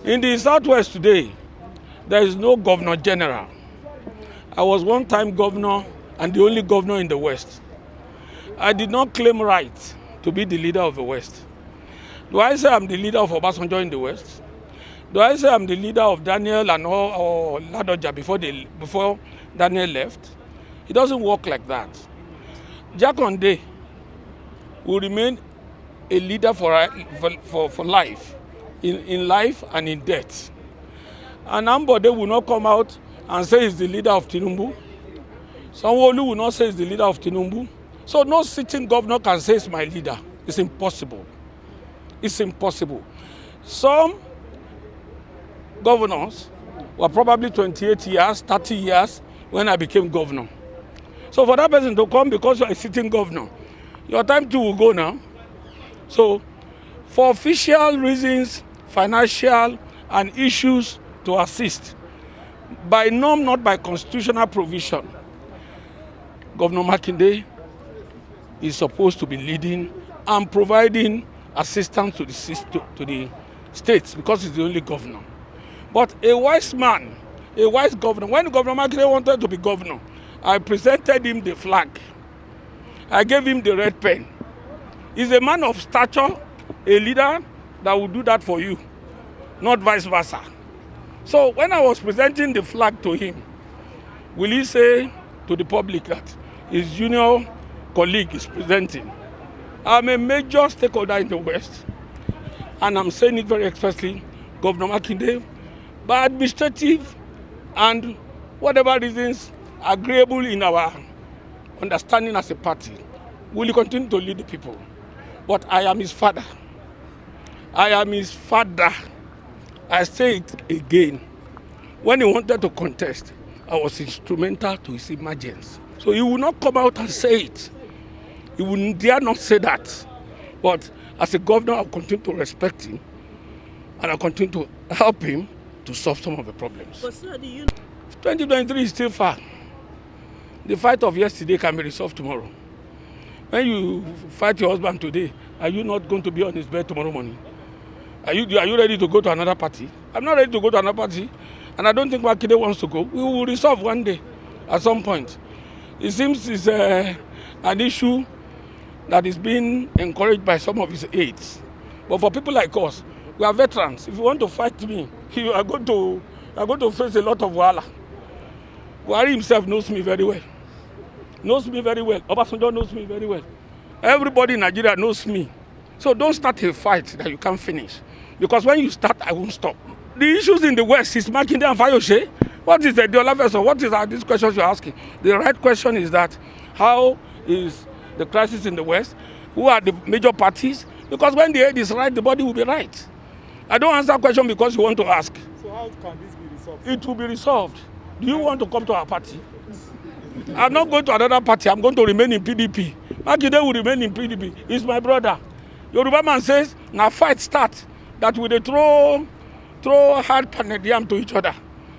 In the Southwest today, there is no governor general. I was one time governor and the only governor in the West. I did not claim right to be the leader of the West. Do I say I'm the leader of Obasanjo in the West? Do I say I'm the leader of Daniel and or Ladoja before Daniel left? It doesn't work like that. Jakonde will remain a leader for life, in life and in death. And Ambode will not come out and say he's the leader of Tinubu. Sanwo-Olu will not say he's the leader of Tinubu. So no sitting governor can say he's my leader. It's impossible. It's impossible. Some governors were probably 28 years, 30 years when I became governor. So for that person to come because you're a sitting governor, your time too will go now. So for official reasons, financial and issues to assist, by norm, not by constitutional provision, Governor Makinde is supposed to be leading and providing assistance to the states because he's the only governor. But a wise man, a wise governor, when Governor Makinde wanted to be governor, I presented him the flag. I gave him the red pen. He's a man of stature, a leader that will do that for you, not vice versa. So when I was presenting the flag to him, will he say to the public that his junior colleague is presenting? I'm a major stakeholder in the West, and I'm saying it very expressly, Governor Makinde, by administrative and whatever reasons agreeable in our understanding as a party, will continue to lead the people. But I am his father. I am his father. I say it again. When he wanted to contest, I was instrumental to his emergence. So he will not come out and say it. He will dare not say that. But as a governor, I'll continue to respect him and I'll continue to help him to solve some of the problems. But sir, 2023 is still far. The fight of yesterday can be resolved tomorrow. When you fight your husband today, are you not going to be on his bed tomorrow morning? Are you ready to go to another party? I'm not ready to go to another party, and I don't think Makinde wants to go. We will resolve one day, at some point. It seems it's an issue that is being encouraged by some of his aides. But for people like us, we are veterans. If you want to fight me, you are going to face a lot of wahala. Buhari himself knows me very well. Knows me very well. Obasanjo knows me very well. Everybody in Nigeria knows me. So don't start a fight that you can't finish. Because when you start, I won't stop. The issues in the West is Makinde and Fayose. What is the Ayodele Fayose? What is these questions you're asking? The right question is that, how is the crisis in the West? Who are the major parties? Because when the head is right, the body will be right. I don't answer question because you want to ask. So how can this be resolved? It will be resolved. Do you want to come to our party? I'm not going to another party. I'm going to remain in PDP. Makinde will remain in PDP. He's my brother. Yoruba man says, now fight start. That will they throw hard panadium to each other.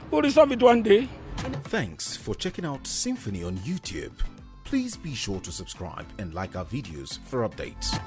We'll resolve it one day. Thanks for checking out Symphony on YouTube. Please be sure to subscribe and like our videos for updates.